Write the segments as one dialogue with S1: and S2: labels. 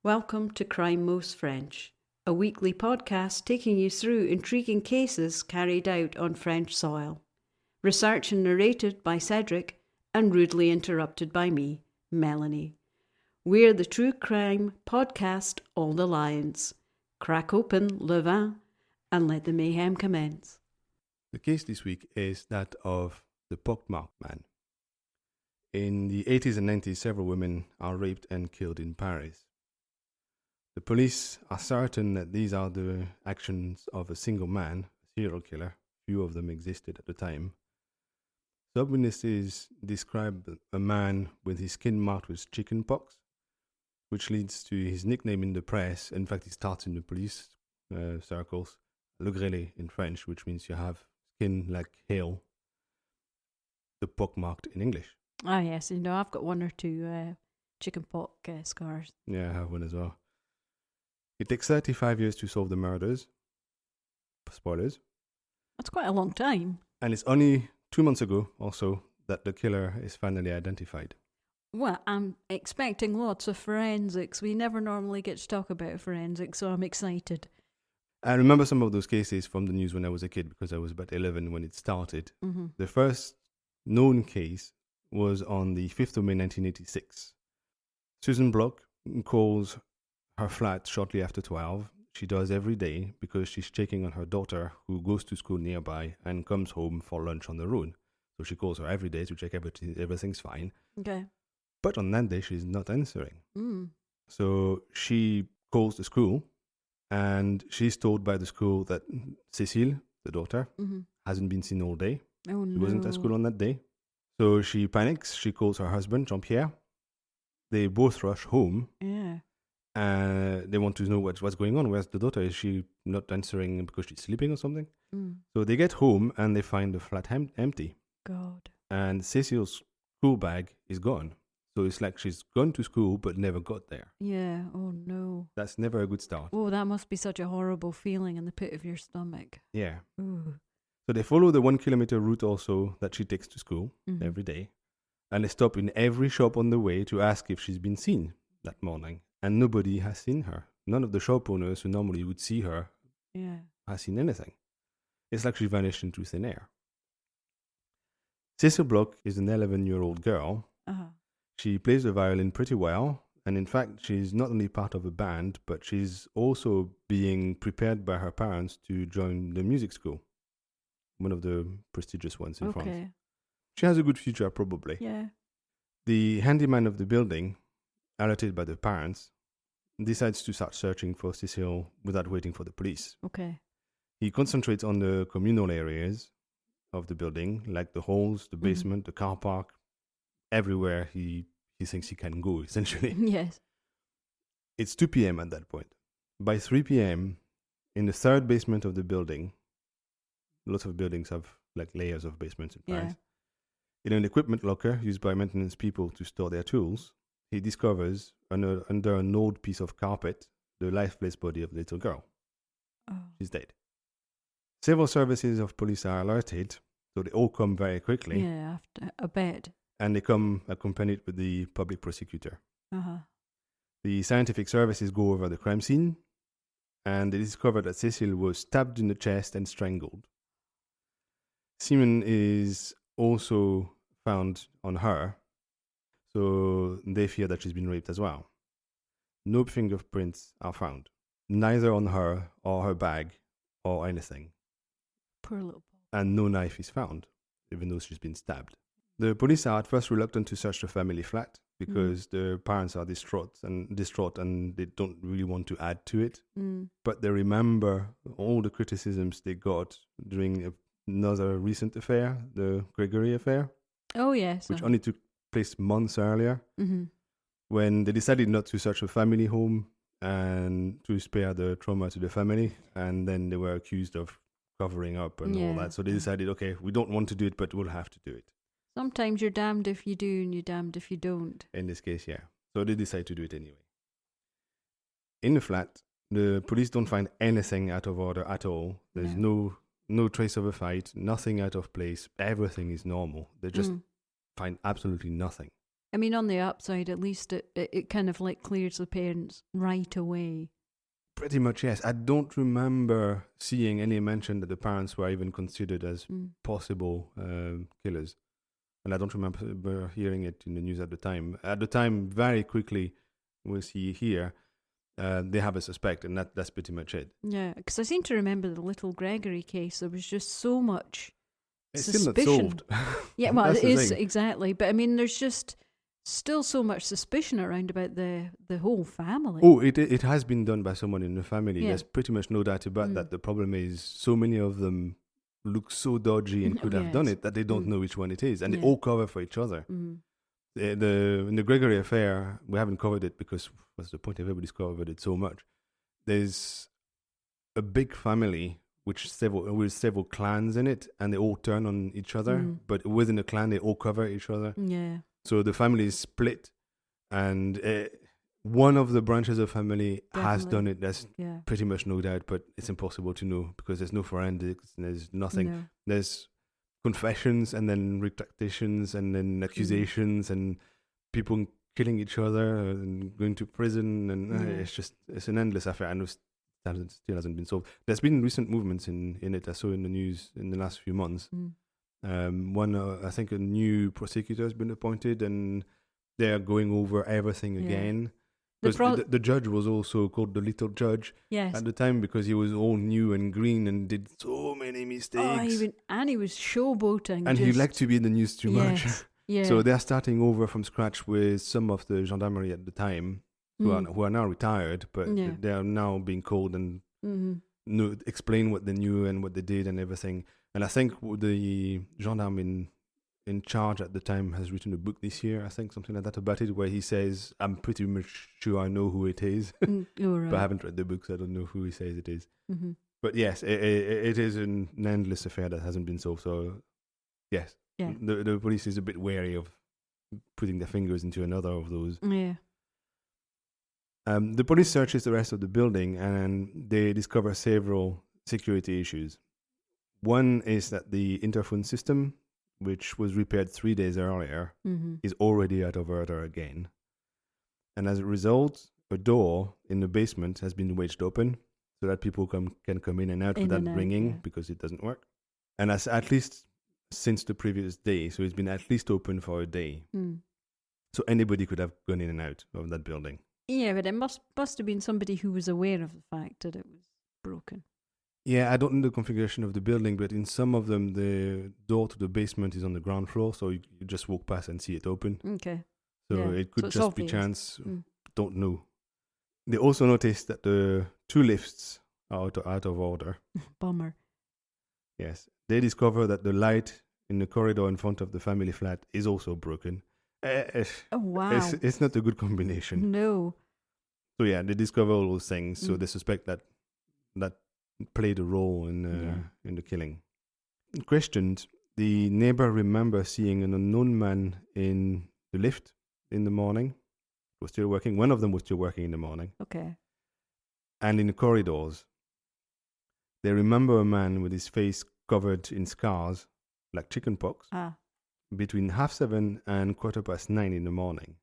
S1: Welcome to Crime Most French, a weekly podcast taking you through intriguing cases carried out on French soil. Researched and narrated by Cedric and rudely interrupted by me, Melanie. We're the true crime podcast All the Lions. Crack open le vin and let the mayhem commence.
S2: The case this week is that of the Pockmarked man. In the 80s and 90s, several women are raped and killed in Paris. The police are certain that these are the actions of a single man, a serial killer. Few of them existed at the time. Some witnesses describe a man with his skin marked with chickenpox, which leads to his nickname in the press. In fact, it starts in the police circles, le grêlé in French, which means you have skin like hail, the pockmarked in English.
S1: Ah, yes, I've got one or two chickenpox scars.
S2: Yeah, I have one as well. It takes 35 years to solve the murders. Spoilers.
S1: That's quite a long time.
S2: And it's only 2 months ago, also, that the killer is finally identified.
S1: Well, I'm expecting lots of forensics. We never normally get to talk about forensics, so I'm excited.
S2: I remember some of those cases from the news when I was a kid, because I was about 11 when it started.
S1: Mm-hmm.
S2: The first known case was on the 5th of May 1986. Susan Bloch calls her flat shortly after 12. She does every day because she's checking on her daughter, who goes to school nearby and comes home for lunch on the road. So she calls her every day to check everything's fine.
S1: Okay.
S2: But on that day, she's not answering.
S1: Mm.
S2: So she calls the school, and she's told by the school that Cécile, the daughter, hasn't been seen all day.
S1: Oh, no.
S2: She wasn't at school on that day. So she panics. She calls her husband, Jean-Pierre. They both rush home.
S1: Yeah.
S2: They want to know what's going on. Where's the daughter? Is she not answering because she's sleeping or something?
S1: Mm.
S2: So they get home and they find the flat empty.
S1: God.
S2: And Cécile's school bag is gone. So it's like she's gone to school but never got there.
S1: Yeah. Oh, no.
S2: That's never a good start.
S1: Oh, that must be such a horrible feeling in the pit of your stomach.
S2: Yeah.
S1: Ooh.
S2: So they follow the 1 kilometer route also that she takes to school every day. And they stop in every shop on the way to ask if she's been seen that morning. And nobody has seen her. None of the shop owners who normally would see her has seen anything. It's like she vanished into thin air. Cécile Bloch is an 11-year-old girl.
S1: Uh-huh.
S2: She plays the violin pretty well. And in fact, she's not only part of a band, but she's also being prepared by her parents to join the music school. One of the prestigious ones in France. She has a good future, probably.
S1: Yeah.
S2: The handyman of the building, alerted by the parents, decides to start searching for Cécile without waiting for the police.
S1: Okay.
S2: He concentrates on the communal areas of the building, like the halls, the basement, the car park, everywhere he thinks he can go, essentially.
S1: Yes.
S2: It's 2 p.m. at that point. By 3 p.m., in the third basement of the building, lots of buildings have like layers of basements in Paris. Yeah. In an equipment locker used by maintenance people to store their tools, he discovers under an old piece of carpet the lifeless body of the little girl.
S1: Oh.
S2: She's dead. Several services of police are alerted, so they all come very quickly.
S1: Yeah, after a bed.
S2: And they come accompanied with the public prosecutor.
S1: Uh-huh.
S2: The scientific services go over the crime scene, and they discover that Cécile was stabbed in the chest and strangled. Semen is also found on her, so they fear that she's been raped as well. No fingerprints are found, neither on her or her bag or anything.
S1: Poor little boy.
S2: And no knife is found, even though she's been stabbed. The police are at first reluctant to search the family flat because the parents are distraught and they don't really want to add to it. But they remember all the criticisms they got during another recent affair, the Gregory affair.
S1: Oh, yes.
S2: Which only took place months earlier, when they decided not to search a family home and to spare the trauma to the family. And then they were accused of covering up and all that. So they decided, okay, we don't want to do it, but we'll have to do it.
S1: Sometimes you're damned if you do and you're damned if you don't.
S2: In this case, yeah. So they decide to do it anyway. In the flat, the police don't find anything out of order at all. There's no trace of a fight, nothing out of place. Everything is normal. They just find absolutely nothing.
S1: I mean, on the upside, at least it kind of like clears the parents right away.
S2: Pretty much, yes. I don't remember seeing any mention that the parents were even considered as possible killers. And I don't remember hearing it in the news at the time. At the time, very quickly, we'll see here, they have a suspect, and that's pretty much it.
S1: Yeah, because I seem to remember the little Gregory case. There was just so much
S2: It's
S1: suspicion.
S2: still not solved.
S1: Yeah, well,
S2: That's
S1: it
S2: the
S1: is,
S2: thing.
S1: exactly. But I mean, there's just still so much suspicion around about the whole family.
S2: Oh, it has been done by someone in the family.
S1: Yeah.
S2: There's pretty much no doubt about that. The problem is so many of them look so dodgy and could have done
S1: Yes.
S2: it that they don't know which one it is. And they
S1: Yeah.
S2: all cover for each other. In the Gregory affair, we haven't covered it because what's the point? Everybody's covered it so much. There's a big family with several clans in it, and they all turn on each other. But within a clan, they all cover each other.
S1: Yeah.
S2: So the family is split, and one of the branches of family has done it. There's pretty much no doubt, but it's impossible to know because there's no forensics and there's nothing.
S1: No.
S2: There's confessions and then retractations and then accusations and people killing each other and going to prison, and it's an endless affair. I know still hasn't been solved. There's been recent movements in it. I saw in the news in the last few months. I think a new prosecutor has been appointed, and they're going over everything again. Because the judge was also called the little judge at the time because he was all new and green and did so many mistakes.
S1: And he was showboating.
S2: And he liked to be in the news too much.
S1: Yeah.
S2: So they're starting over from scratch with some of the gendarmerie at the time who are now retired, but they are now being called and explain what they knew and what they did and everything. And I think the gendarme in charge at the time has written a book this year, I think, something like that about it, where he says, I'm pretty much sure I know who it is,
S1: right.
S2: but I haven't read the book, so I don't know who he says it is. But yes, it is an endless affair that hasn't been solved. So yes, the police is a bit wary of putting their fingers into another of those.
S1: Yeah.
S2: The police searches the rest of the building and they discover several security issues. One is that the interphone system, which was repaired 3 days earlier, is already out of order again. And as a result, a door in the basement has been wedged open so that people can come in and out without ringing because it doesn't work. And as at least since the previous day, so it's been at least open for a day. So anybody could have gone in and out of that building.
S1: Yeah, but it must have been somebody who was aware of the fact that it was broken.
S2: Yeah, I don't know the configuration of the building, but in some of them, the door to the basement is on the ground floor, so you just walk past and see it open.
S1: Okay.
S2: So it could just
S1: obvious.
S2: be chance. Don't know. They also noticed that the two lifts are out of order.
S1: Bummer.
S2: Yes. They discover that the light in the corridor in front of the family flat is also broken.
S1: Oh, wow.
S2: It's not a good combination.
S1: No.
S2: So yeah, they discover all those things. So they suspect that played a role in the killing. Questioned, the neighbor remembers seeing an unknown man in the lift in the morning. Was still working. One of them was still working in the morning.
S1: Okay.
S2: And in the corridors, they remember a man with his face covered in scars, like chickenpox, between 7:30 and 9:15 in the morning.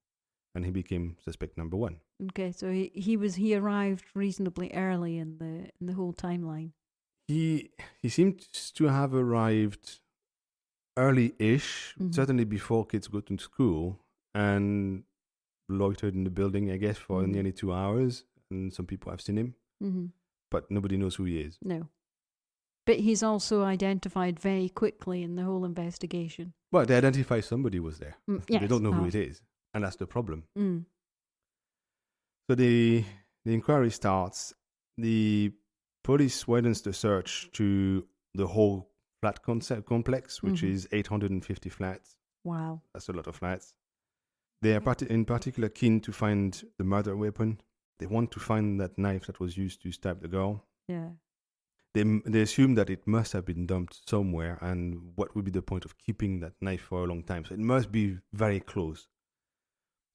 S2: And he became suspect number one.
S1: Okay, so he arrived reasonably early in the whole timeline.
S2: He seemed to have arrived early-ish, certainly before kids go to school, and loitered in the building, I guess, for nearly 2 hours. And some people have seen him, but nobody knows who he is.
S1: No. But he's also identified very quickly in the whole investigation.
S2: Well, they identify somebody was there.
S1: Yes.
S2: They don't know who it is. And that's the problem. So the inquiry starts. The police widens the search to the whole flat complex, which is 850 flats.
S1: Wow.
S2: That's a lot of flats. They are in particular keen to find the murder weapon. They want to find that knife that was used to stab the girl.
S1: Yeah.
S2: They assume that it must have been dumped somewhere, and what would be the point of keeping that knife for a long time? So it must be very close.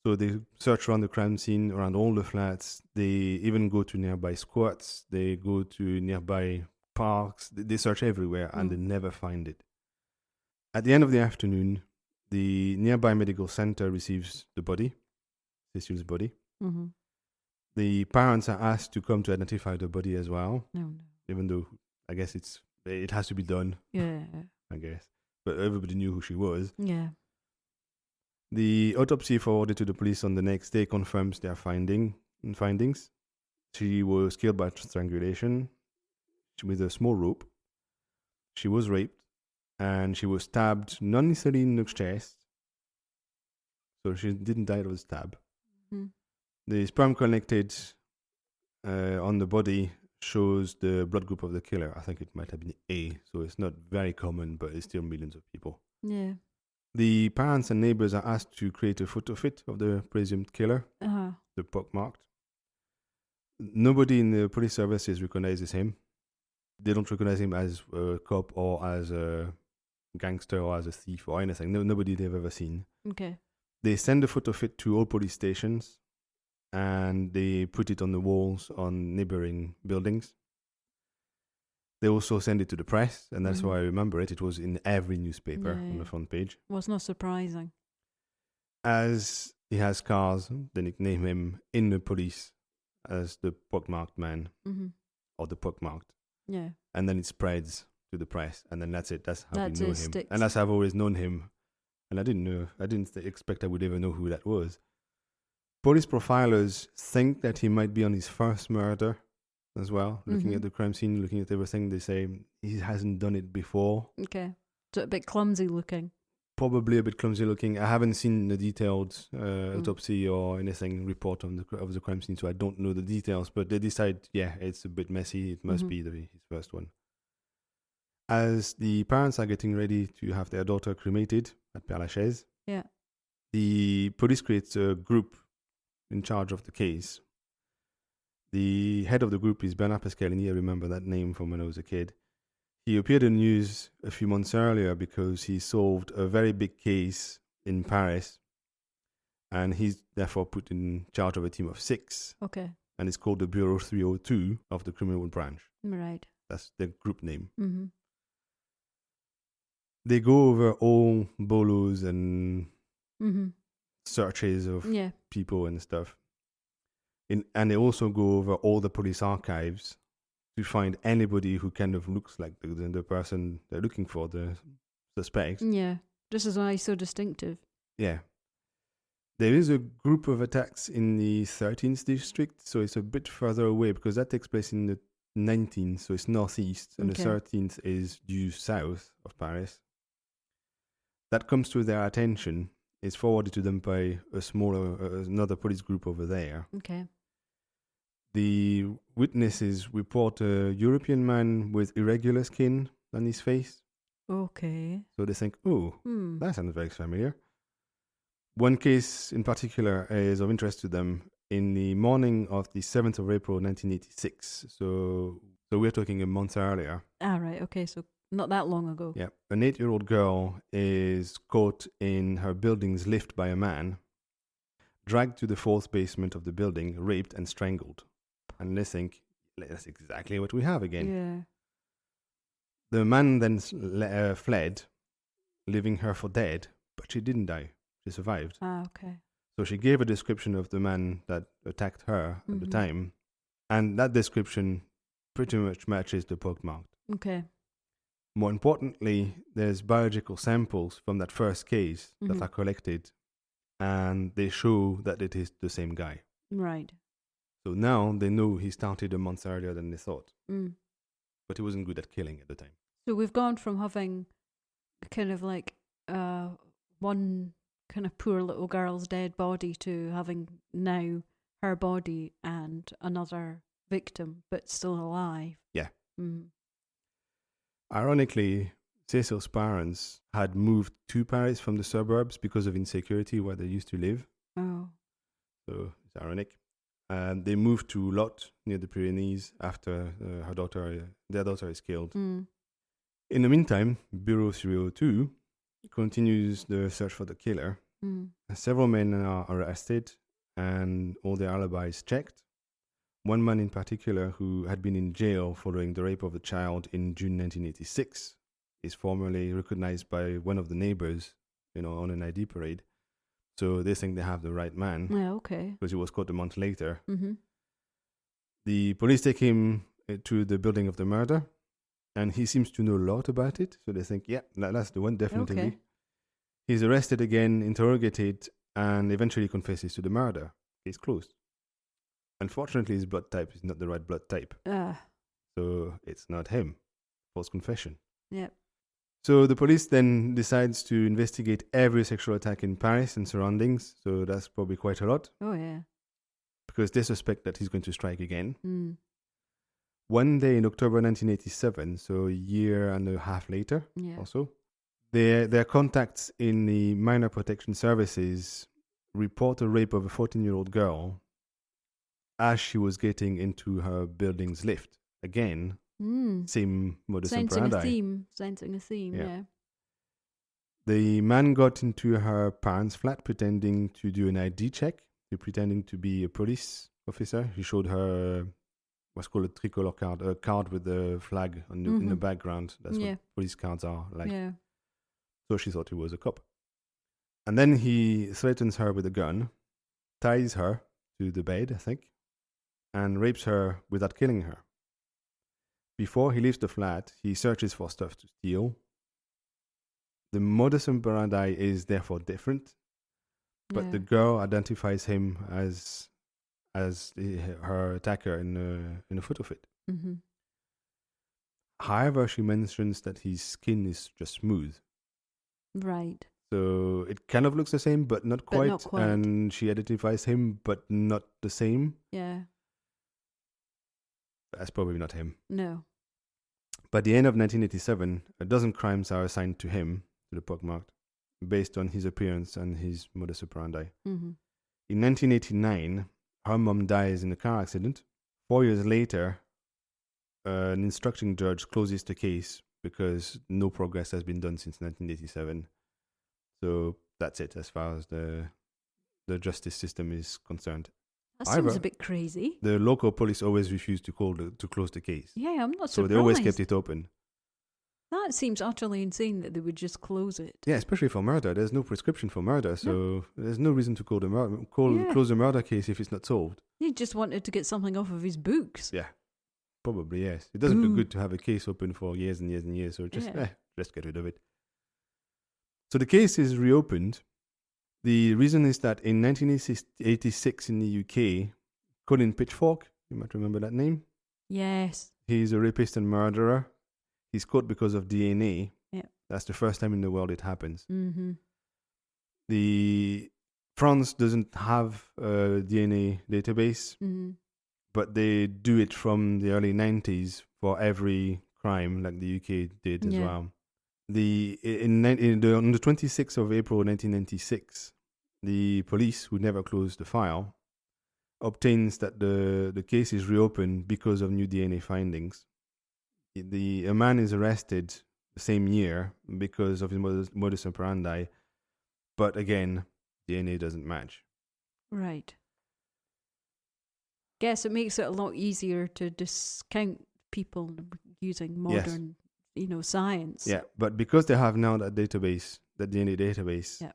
S2: So they search around the crime scene, around all the flats. They even go to nearby squats. They go to nearby parks. They search everywhere, and they never find it. At the end of the afternoon, The nearby medical center receives the body, Cecile's body.
S1: Mm-hmm.
S2: The parents are asked to come to identify the body as well,
S1: No.
S2: even though I guess it has to be done,
S1: Yeah.
S2: I guess. But everybody knew who she was.
S1: Yeah.
S2: The autopsy forwarded to the police on the next day confirms their findings. She was killed by strangulation with a small rope. She was raped, and she was stabbed, not necessarily in the chest. So she didn't die of a stab.
S1: Mm-hmm.
S2: The sperm collected on the body shows the blood group of the killer. I think it might have been A, so it's not very common, but it's still millions of people.
S1: Yeah.
S2: The parents and neighbors are asked to create a photo fit of the presumed killer, the pockmarked. Nobody in the police services recognizes him. They don't recognize him as a cop or as a gangster or as a thief or anything. Nobody they've ever seen.
S1: Okay.
S2: They send the photo fit to all police stations, and they put it on the walls on neighboring buildings. They also send it to the press, and that's why I remember it. It was in every newspaper on the front page.
S1: Well, it's not surprising.
S2: As he has scars, they nickname him in the police as the pockmarked man, or the pockmarked.
S1: Yeah.
S2: And then it spreads to the press, and then that's it. That's how we know him.
S1: Sticks.
S2: And that's how I've always known him. And I didn't expect I would ever know who that was. Police profilers think that he might be on his first murder as well. Looking at the crime scene, looking at everything, they say he hasn't done it before.
S1: Okay. So a bit clumsy looking.
S2: Probably a bit clumsy looking. I haven't seen the detailed autopsy or anything report of the crime scene, so I don't know the details. But they decide, it's a bit messy. It must be his first one. As the parents are getting ready to have their daughter cremated at Père Lachaise, the police creates a group in charge of the case. The head of the group is Bernard Pascalini. I remember that name from when I was a kid. He appeared in the news a few months earlier because he solved a very big case in Paris, and he's therefore put in charge of a team of 6.
S1: Okay.
S2: And it's called the Bureau 302 of the criminal branch.
S1: Right.
S2: That's the group name.
S1: Mm-hmm.
S2: They go over all bolos and searches of people and stuff. And they also go over all the police archives to find anybody who kind of looks like the person they're looking for, the suspect.
S1: Yeah, this is why he's so distinctive.
S2: Yeah. There is a group of attacks in the 13th district, so it's a bit further away because that takes place in the 19th, so it's northeast, and the 13th is due south of Paris. That comes to their attention, is forwarded to them by another police group over there.
S1: Okay. The
S2: witnesses report a European man with irregular skin on his face.
S1: Okay.
S2: So they think, that sounds very familiar. One case in particular is of interest to them. In the morning of the 7th of April, 1986, so we're talking a month earlier.
S1: Ah, right, okay, so not that long ago.
S2: Yeah, an 8-year-old girl is caught in her building's lift by a man, dragged to the 4th basement of the building, raped and strangled. And they think, that's exactly what we have again.
S1: Yeah.
S2: The man then fled, leaving her for dead, but she didn't die. She survived.
S1: Ah, okay.
S2: So she gave a description of the man that attacked her at the time, and that description pretty much matches the pockmarked.
S1: Okay.
S2: More importantly, there's biological samples from that first case that are collected, and they show that it is the same guy.
S1: Right.
S2: So now they know he started a month earlier than they thought. But he wasn't good at killing at the time.
S1: So we've gone from having kind of like one kind of poor little girl's dead body to having now her body and another victim, but still alive.
S2: Yeah. Ironically, Cecil's parents had moved to Paris from the suburbs because of insecurity where they used to live.
S1: Oh.
S2: So it's ironic. And they moved to Lot near the Pyrenees after their daughter is killed. In the meantime, Bureau 302 continues the search for the killer. Several men are arrested and all their alibis checked. One man in particular, who had been in jail following the rape of a child in June 1986, is formally recognized by one of the neighbors on an ID parade. So they think they have the right man
S1: Yeah, okay.
S2: because he was caught a month later.
S1: Mm-hmm.
S2: The police take him to the building of the murder, and he seems to know a lot about it. So they think, yeah, that's the one, definitely.
S1: Okay.
S2: He's arrested again, interrogated, and eventually confesses to the murder. Case closed. Unfortunately, his blood type is not the right blood type. So it's not him. False confession.
S1: Yep.
S2: So the police then decides to investigate every sexual attack in Paris and surroundings. So that's probably quite a lot.
S1: Oh, yeah.
S2: Because they suspect that he's going to strike again.
S1: Mm.
S2: One day in October 1987, so a year and a half later or so, their contacts in the Minor Protection Services report a rape of a 14-year-old girl as she was getting into her building's lift. Again, same modus operandi.
S1: Sensing a theme, yeah.
S2: The man got into her parents' flat pretending to do an ID check, pretending to be a police officer. He showed her what's called a tricolor card, a card with the flag in the background. That's what police cards are like.
S1: Yeah.
S2: So she thought he was a cop. And then he threatens her with a gun, ties her to the bed, I think, and rapes her without killing her. Before he leaves the flat, he searches for stuff to steal. The modus operandi is therefore different, but the girl identifies him as her attacker in a photo fit.
S1: Mm-hmm.
S2: However, she mentions that his skin is just smooth.
S1: Right.
S2: So it kind of looks the same, but not quite.
S1: Not quite.
S2: And she identifies him, but not the same.
S1: Yeah.
S2: That's probably not him.
S1: No.
S2: By the end of 1987, a dozen crimes are assigned to him, to the Pockmarked, based on his appearance and his modus operandi.
S1: Mm-hmm.
S2: In 1989, her mom dies in a car accident. 4 years later, an instructing judge closes the case because no progress has been done since 1987. So that's it as far as the justice system is concerned.
S1: That seems a bit crazy.
S2: The local police always refused to close the case.
S1: Yeah, I'm not surprised.
S2: So they always kept it open.
S1: That seems utterly insane that they would just close it.
S2: Yeah, especially for murder. There's no prescription for murder, so there's no reason to close the murder case if it's not solved.
S1: He just wanted to get something off of his books.
S2: Yeah, probably, yes. It doesn't look good to have a case open for years and years and years, so just get rid of it. So the case is reopened. The reason is that in 1986 in the UK, Colin Pitchfork, you might remember that name?
S1: Yes.
S2: He's a rapist and murderer. He's caught because of DNA.
S1: Yeah.
S2: That's the first time in the world it happens.
S1: Mm-hmm.
S2: France doesn't have a DNA database, but they do it from the early 90s for every crime, like the UK did as well. On the 26th of April 1996, the police, who never closed the file, obtains that the case is reopened because of new DNA findings. A man is arrested the same year because of his modus operandi, but again, DNA doesn't match.
S1: Right. Guess it makes it a lot easier to discount people using modern, science.
S2: Yeah, but because they have now that DNA database,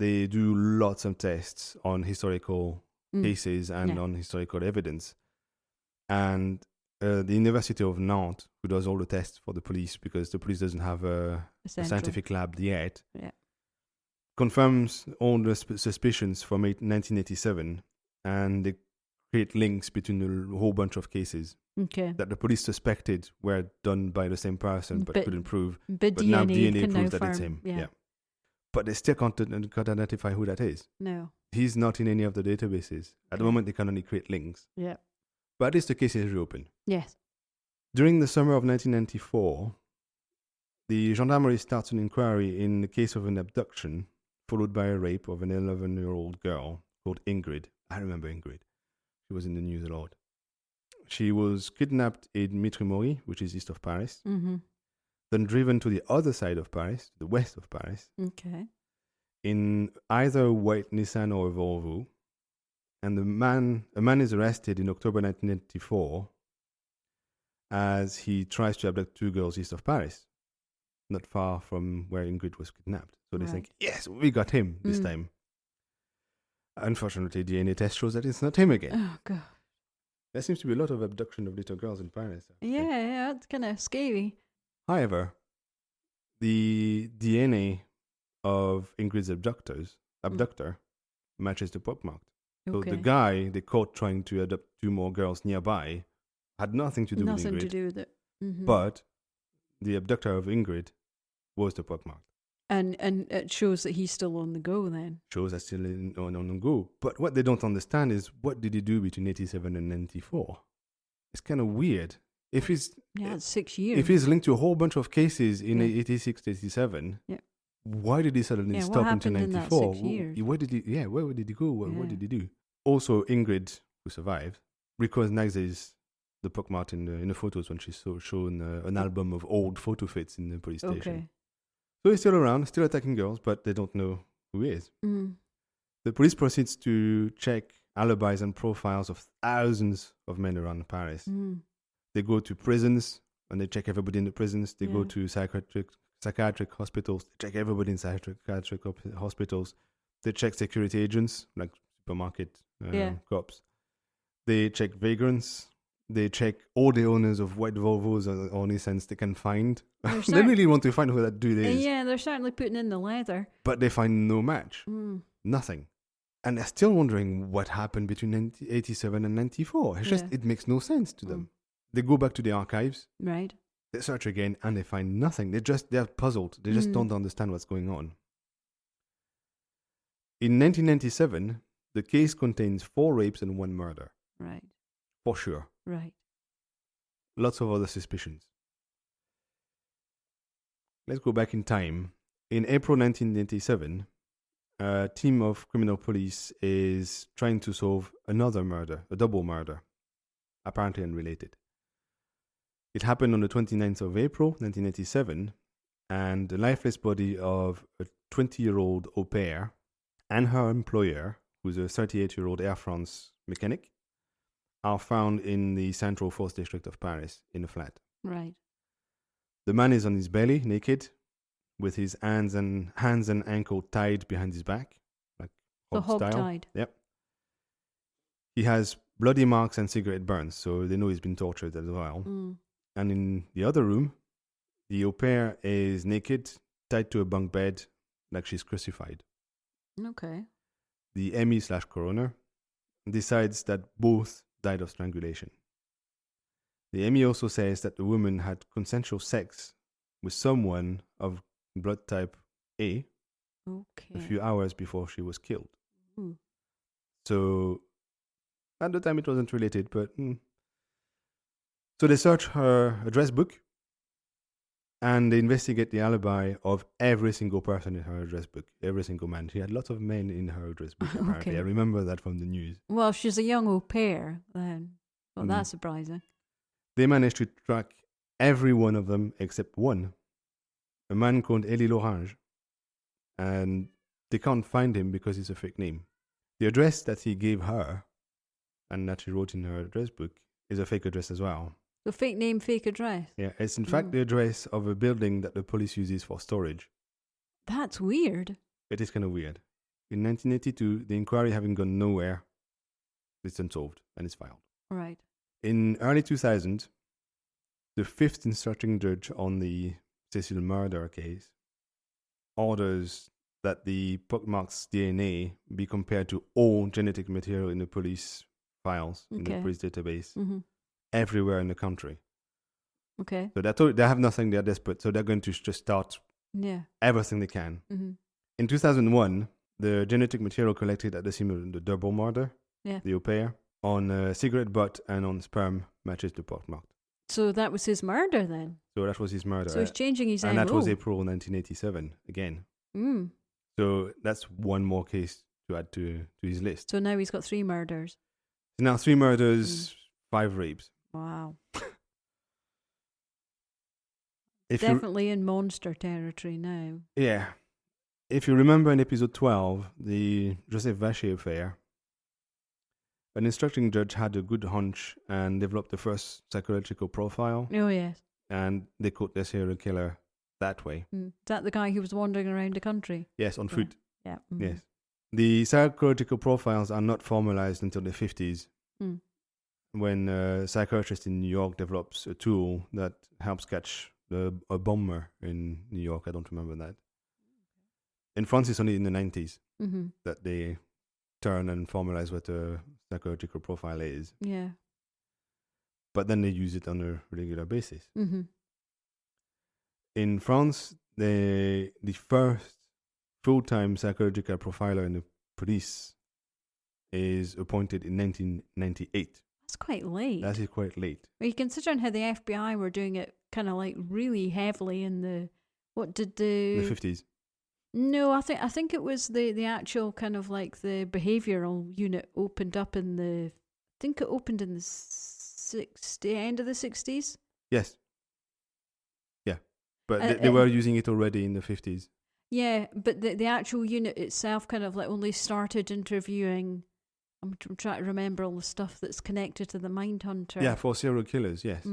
S2: they do lots of tests on historical cases and on historical evidence. And the University of Nantes, who does all the tests for the police, because the police doesn't have a scientific lab yet, confirms all the suspicions from 1987, and they create links between a whole bunch of cases that the police suspected were done by the same person but couldn't prove. But now DNA proves that it's him. Yeah. But they still can't identify who that is.
S1: No.
S2: He's not in any of the databases. At the moment, they can only create links.
S1: Yeah.
S2: But at least the case is reopened.
S1: Yes.
S2: During the summer of 1994, the gendarmerie starts an inquiry in the case of an abduction, followed by a rape of an 11-year-old girl called Ingrid. I remember Ingrid. She was in the news a lot. She was kidnapped in Mitry-Mory, which is east of Paris, then driven to the other side of Paris, the west of Paris, in either a white Nissan or a Volvo. And a man is arrested in October 1994 as he tries to abduct two girls east of Paris. not far from where Ingrid was kidnapped. So they
S1: Right.
S2: think, yes, we got him this time. Unfortunately, DNA test shows that it's not him again.
S1: Oh, God.
S2: There seems to be a lot of abduction of little girls in Paris.
S1: Yeah, that's kind of scary.
S2: However, the DNA of Ingrid's abductor matches the pockmarked. So the guy they caught trying to adopt 2 more girls nearby had nothing to do with Ingrid.
S1: Nothing to do with it. Mm-hmm.
S2: But the abductor of Ingrid was the pockmarked.
S1: And it shows that he's still on the go then.
S2: Shows that still on the go. But what they don't understand is what did he do between 87 and 94? It's kind of weird. If he's
S1: it's 6 years.
S2: If he's linked to a whole bunch of cases in 86, 87, why did he suddenly stop until 94?
S1: In that 6 years?
S2: Where did he go? What did he do? Also, Ingrid, who survived, recognizes the pockmarked in the photos when she's shown an album of old photo fits in the police station.
S1: Okay.
S2: So he's still around, still attacking girls, but they don't know who he is.
S1: Mm.
S2: The police proceeds to check alibis and profiles of thousands of men around Paris.
S1: Mm.
S2: They go to prisons and they check everybody in the prisons. They go to psychiatric hospitals. They check everybody in psychiatric hospitals. They check security agents, like supermarket cops. They check vagrants. They check all the owners of white Volvos or Nissans they can find. They really want to find who that dude is.
S1: Yeah, they're certainly putting in the leather.
S2: But they find no match. Nothing. And they're still wondering what happened between 87 and 94. It's just, it makes no sense to them. They go back to the archives.
S1: Right.
S2: They search again and they find nothing. They're puzzled. They just don't understand what's going on. In 1997, the case contains 4 rapes and 1 murder.
S1: Right.
S2: For sure.
S1: Right.
S2: Lots of other suspicions. Let's go back in time. In April 1997, a team of criminal police is trying to solve another murder, a double murder, apparently unrelated. It happened on the 29th of April, 1987, and the lifeless body of a 20-year-old au pair and her employer, who's a 38-year-old Air France mechanic, are found in the Central 4th District of Paris in a flat.
S1: Right.
S2: The man is on his belly, naked, with his hands and ankle tied behind his back, like hog style.
S1: Hog-tied.
S2: Yep. He has bloody marks and cigarette burns, so they know he's been tortured as well. And in the other room, the au pair is naked, tied to a bunk bed, like she's crucified.
S1: Okay.
S2: The ME/coroner decides that both died of strangulation. The ME also says that the woman had consensual sex with someone of blood type A a few hours before she was killed. So at the time it wasn't related, but so they search her address book and they investigate the alibi of every single person in her address book, every single man. She had lots of men in her address book, apparently. I remember that from the news.
S1: Well, she's a young au pair then. Well, that's surprising.
S2: They managed to track every one of them except one, a man called Elie Lorange, and they can't find him because it's a fake name. The address that he gave her and that she wrote in her address book is a fake address as well.
S1: So fake name, fake address?
S2: Yeah, it's in fact the address of a building that the police uses for storage.
S1: That's weird.
S2: It is kind of weird. In 1982, the inquiry having gone nowhere, it's unsolved and it's filed.
S1: Right.
S2: In early 2000, the 5th instructing judge on the Cecil murder case orders that the pockmarked's DNA be compared to all genetic material in the police files, in the police database, everywhere in the country.
S1: Okay.
S2: So they have nothing, they're desperate, so they're going to just start everything they can. In 2001, the genetic material collected at the scene of the double murder, the au pair, on cigarette butt and on sperm matches the pockmarked.
S1: So that was his murder then?
S2: So that was his murder.
S1: So he's changing his
S2: and
S1: MO.
S2: that was April 1987 again. So that's one more case to add to his list.
S1: So now he's got 3 murders.
S2: So now 3 murders, 5 rapes.
S1: Wow.
S2: Definitely
S1: in monster territory now.
S2: Yeah. If you remember in episode 12, the Joseph Vacher affair, an instructing judge had a good hunch and developed the first psychological profile.
S1: Oh, yes.
S2: And they caught the serial killer that way.
S1: Is that the guy who was wandering around the country?
S2: Yes, on foot.
S1: Yeah.
S2: Yes. The psychological profiles are not formalized until the 50s, when a psychiatrist in New York develops a tool that helps catch a bomber in New York. I don't remember that. In France, it's only in the 90s that they turn and formalize what a psychological profile is.
S1: Yeah.
S2: But then they use it on a regular basis. In France, the first full-time psychological profiler in the police is appointed in 1998.
S1: That's quite late.
S2: That is quite late.
S1: Well, you considering how the FBI were doing it kind of like really heavily in the... What did the...
S2: The 50s.
S1: No, I think it was the actual kind of like the behavioural unit opened up in the... I think it opened in the end of the 60s.
S2: Yes. Yeah. But they were using it already in the 50s.
S1: Yeah, but the actual unit itself kind of like only started interviewing... I'm trying to remember all the stuff that's connected to the Mindhunter.
S2: Yeah, for serial killers, yes.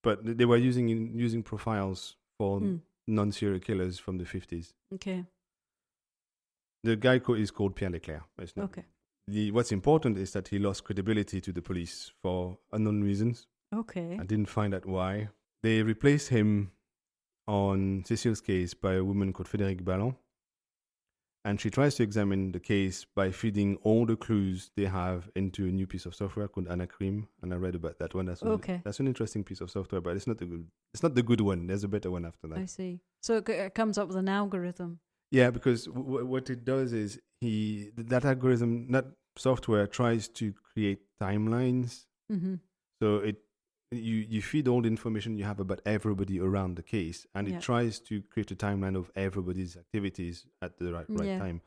S2: But they were using profiles for non-serial killers from the 50s.
S1: Okay.
S2: The guy is called Pierre Leclerc.
S1: Okay.
S2: What's important is that he lost credibility to the police for unknown reasons.
S1: Okay.
S2: I didn't find out why. They replaced him on Cécile's case by a woman called Frédérique Ballon. And she tries to examine the case by feeding all the clues they have into a new piece of software called Anacrim. And I read about that one. That's an interesting piece of software, but it's not the good one. There's a better one after that.
S1: I see. So it comes up with an algorithm.
S2: Yeah, because what it does is that software tries to create timelines. So you feed all the information you have about everybody around the case, and it tries to create a timeline of everybody's activities at the right time.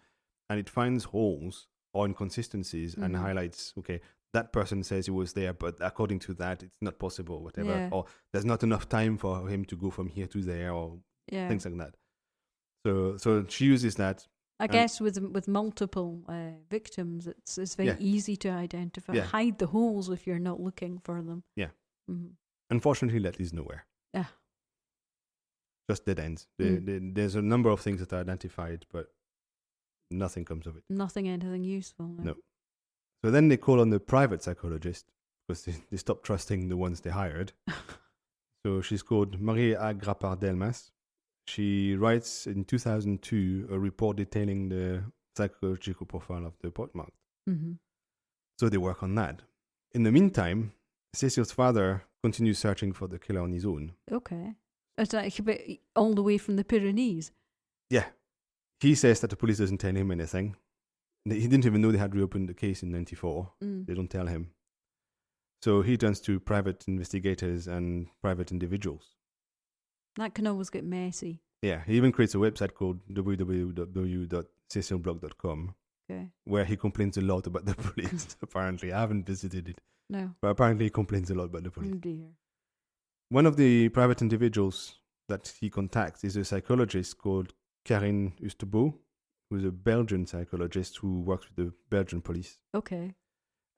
S2: And it finds holes or inconsistencies and highlights, okay, that person says he was there, but according to that, it's not possible, whatever. Yeah. Or there's not enough time for him to go from here to there, or things like that. So she uses that. I guess
S1: with multiple victims, it's very easy to identify. Yeah. Hide the holes if you're not looking for them.
S2: Yeah. Unfortunately, that leads nowhere.
S1: Yeah.
S2: Just dead ends. There's a number of things that are identified, but nothing comes of it.
S1: Anything useful.
S2: No. So then they call on the private psychologist because they stopped trusting the ones they hired. So she's called Marie Agrapard-Delmas. She writes in 2002 a report detailing the psychological profile of the Pockmarked. So they work on that. In the meantime, Cécile's father continues searching for the killer on his own.
S1: Okay. It's like all the way from the Pyrenees.
S2: Yeah. He says that the police doesn't tell him anything. He didn't even know they had reopened the case in 94. They don't tell him. So he turns to private investigators and private individuals.
S1: That can always get messy.
S2: Yeah. He even creates a website called www.cecilblog.com where he complains a lot about the police. Apparently. I haven't visited it.
S1: No.
S2: But apparently he complains a lot about the police.
S1: Oh dear.
S2: One of the private individuals that he contacts is a psychologist called Karine Ustebo, who's a Belgian psychologist who works with the Belgian police.
S1: Okay.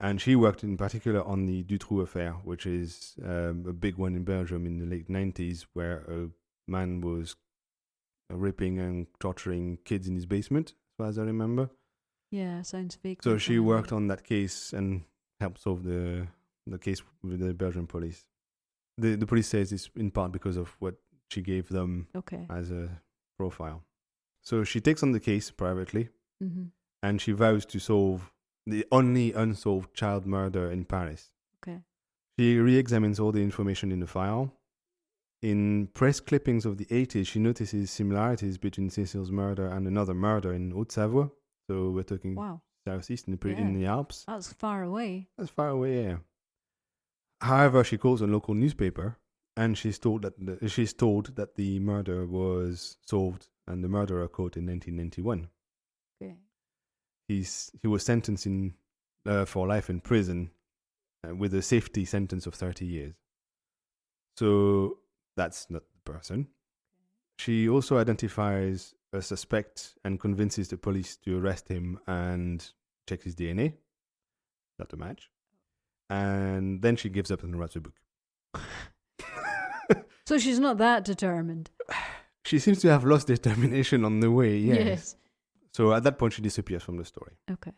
S2: And she worked in particular on the Dutroux affair, which is a big one in Belgium in the late 90s, where a man was raping and torturing kids in his basement, as far as I remember.
S1: Yeah, sounds fake.
S2: So she worked on that case and helped solve the case with the Belgian police. The police says it's in part because of what she gave them as a profile. So she takes on the case privately, and she vows to solve the only unsolved child murder in Paris.
S1: Okay.
S2: She re-examines all the information in the file. In press clippings of the 80s, she notices similarities between Cécile's murder and another murder in Haute-Savoie. So we're talking southeast in the Alps.
S1: That's far away.
S2: That's far away, yeah. However, she calls a local newspaper, and she's told that the murder was solved and the murderer caught in 1991.
S1: Okay.
S2: He was sentenced for life in prison with a safety sentence of 30 years. So that's not the person. She also identifies a suspect and convinces the police to arrest him and check his DNA. Not a match. And then she gives up and writes a book.
S1: So she's not that determined.
S2: She seems to have lost determination on the way, yes.
S1: Yes.
S2: So at that point, she disappears from the story.
S1: Okay.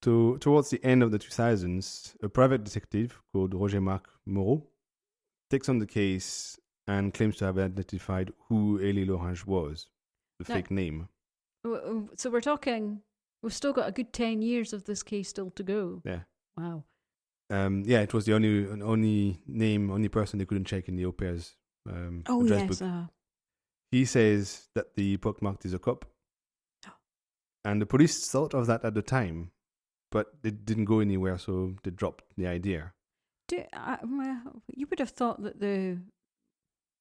S2: Towards the end of the 2000s, a private detective called Roger-Marc Moreau takes on the case and claims to have identified who Elie Lorange was, the
S1: Now-
S2: fake name.
S1: So we're talking, we've still got a good 10 years of this case still to go.
S2: Yeah.
S1: Wow.
S2: It was the only person they couldn't check in the au pair's address
S1: yes.
S2: book. He says that the Pockmarked is a cop. And the police thought of that at the time, but it didn't go anywhere, so they dropped the idea.
S1: You would have thought that they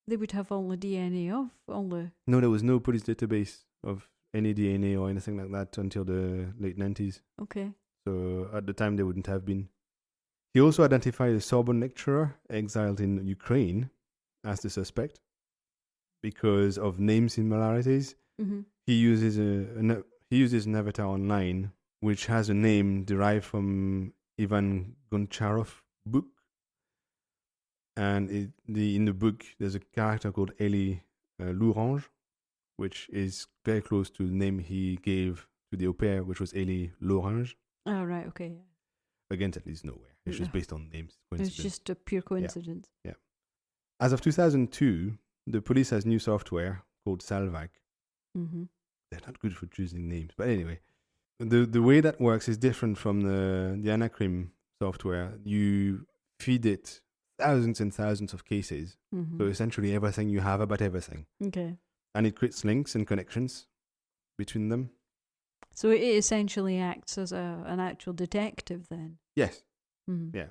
S1: would have all the DNA of all the...
S2: No, there was no police database of any DNA or anything like that until the late 90s.
S1: Okay.
S2: So at the time, they wouldn't have been. He also identified a Sorbonne lecturer exiled in Ukraine as the suspect because of name similarities.
S1: Mm-hmm.
S2: He uses an avatar online which has a name derived from Ivan Goncharov's book. And in the book, there's a character called Elie Lorange, which is very close to the name he gave to the au pair, which was Elie Lorange.
S1: Oh, right, okay.
S2: Again, that leads nowhere. It's just based on names.
S1: It's just a pure coincidence.
S2: Yeah. As of 2002, the police has new software called Salvac.
S1: Mm-hmm.
S2: They're not good for choosing names. But anyway, the way that works is different from the Anacrim software. You feed it thousands and thousands of cases.
S1: Mm-hmm.
S2: So essentially everything you have about everything.
S1: Okay.
S2: And it creates links and connections between them.
S1: So it essentially acts as an actual detective then?
S2: Yes.
S1: Mm-hmm.
S2: Yeah.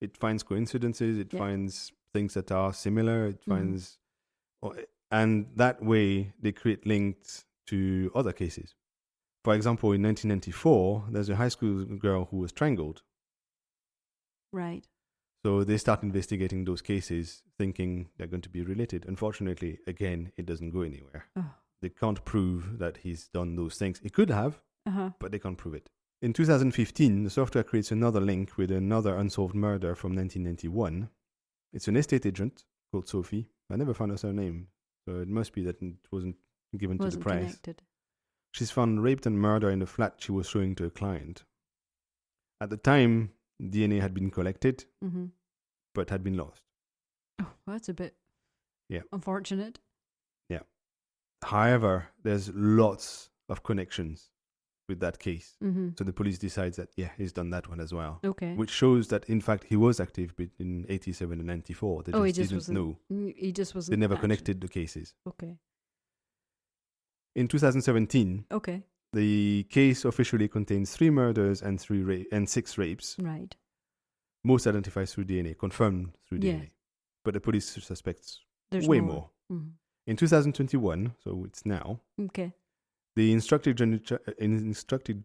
S2: It finds coincidences. It finds things that are similar. It finds... And that way, they create links to other cases. For example, in 1994, there's a high school girl who was strangled.
S1: Right.
S2: So they start investigating those cases, thinking they're going to be related. Unfortunately, again, it doesn't go anywhere.
S1: Oh.
S2: They can't prove that he's done those things. He could have,
S1: Uh-huh.
S2: but they can't prove it. In 2015, the software creates another link with another unsolved murder from 1991. It's an estate agent called Sophie. I never found her surname, so it must be that it wasn't given to the press.
S1: Connected.
S2: She's found raped and murdered in a flat she was showing to a client. At the time, DNA had been collected,
S1: Mm-hmm.
S2: but had been lost.
S1: Oh, that's a bit unfortunate.
S2: Yeah. However, there's lots of connections with that case.
S1: Mm-hmm.
S2: So the police decides that, he's done that one as well.
S1: Okay.
S2: Which shows that, in fact, he was active between 87 and 94. They
S1: he just
S2: didn't
S1: wasn't
S2: know.
S1: He just wasn't...
S2: They never
S1: actually
S2: connected the cases.
S1: Okay.
S2: In 2017,
S1: Okay.
S2: the case officially contains 3 murders and 6 rapes.
S1: Right.
S2: Most identified through DNA, confirmed through
S1: Yes.
S2: DNA. But the police suspects
S1: There's
S2: way
S1: more.
S2: more.
S1: Mm-hmm.
S2: In 2021, so it's now,
S1: Okay.
S2: the instructed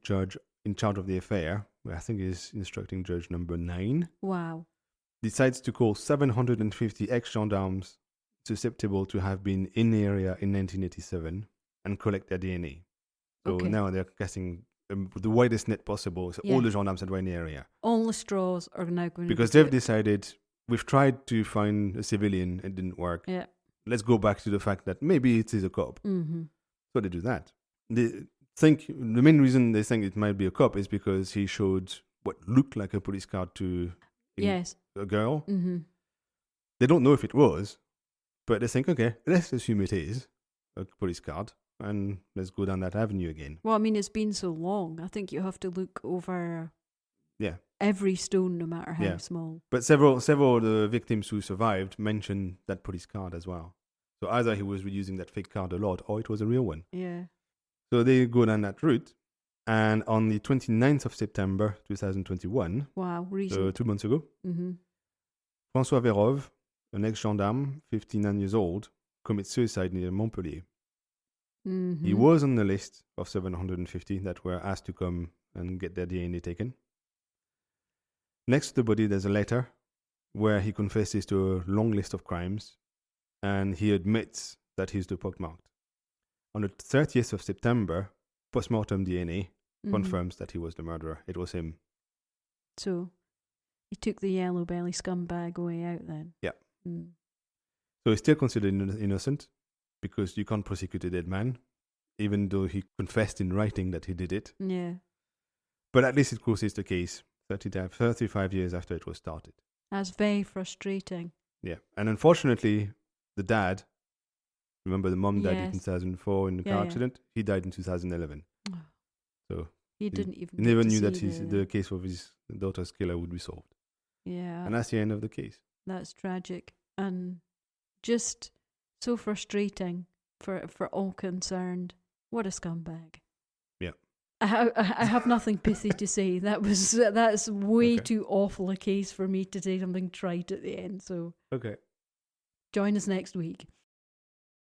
S2: judge in charge of the affair, I think is instructing judge number 9,
S1: Wow.
S2: decides to call 750 ex-gendarmes susceptible to have been in the area in 1987 and collect their DNA. So
S1: Okay.
S2: now they're casting the widest net possible, so all the gendarmes that were in the area.
S1: All the straws are now going
S2: Because
S1: to...
S2: they've decided, we've tried to find a civilian, it didn't work.
S1: Yeah.
S2: Let's go back to the fact that maybe it is a cop.
S1: Mm-hmm.
S2: So they do that. They think the main reason they think it might be a cop is because he showed what looked like a police card to a girl.
S1: Mm-hmm.
S2: They don't know if it was, but they think, okay, let's assume it is a police card and let's go down that avenue again.
S1: Well, I mean, it's been so long. I think you have to look over every stone, no matter how small.
S2: But several of the victims who survived mentioned that police card as well. So either he was reusing that fake card a lot or it was a real one.
S1: Yeah.
S2: So they go down that route. And on the 29th of September 2021,
S1: wow,
S2: so 2 months ago,
S1: mm-hmm.
S2: François Vérove, an ex-gendarme, 59 years old, commits suicide near Montpellier.
S1: Mm-hmm.
S2: He was on the list of 750 that were asked to come and get their DNA taken. Next to the body, there's a letter where he confesses to a long list of crimes, and he admits that he's the pockmarked. On the 30th of September, postmortem DNA confirms that he was the murderer. It was him.
S1: So he took the yellow belly scumbag way out then?
S2: Yeah.
S1: Mm.
S2: So he's still considered innocent. because you can't prosecute a dead man, even though he confessed in writing that he did it.
S1: Yeah.
S2: But at least it closes the case 35 years after it was started.
S1: That's very frustrating.
S2: Yeah. And unfortunately, the dad, remember the mom died in
S1: Yes.
S2: 2004 in a car accident? He died in 2011.
S1: Oh.
S2: So
S1: He didn't even
S2: he never
S1: get to
S2: knew that
S1: see
S2: the case of his daughter's killer would be solved.
S1: Yeah.
S2: And that's the end of the case.
S1: That's tragic and just so frustrating for all concerned. What a scumbag.
S2: Yeah.
S1: I have nothing pithy to say. That's way too awful a case for me to say something trite at the end. So
S2: Okay.
S1: join us next week.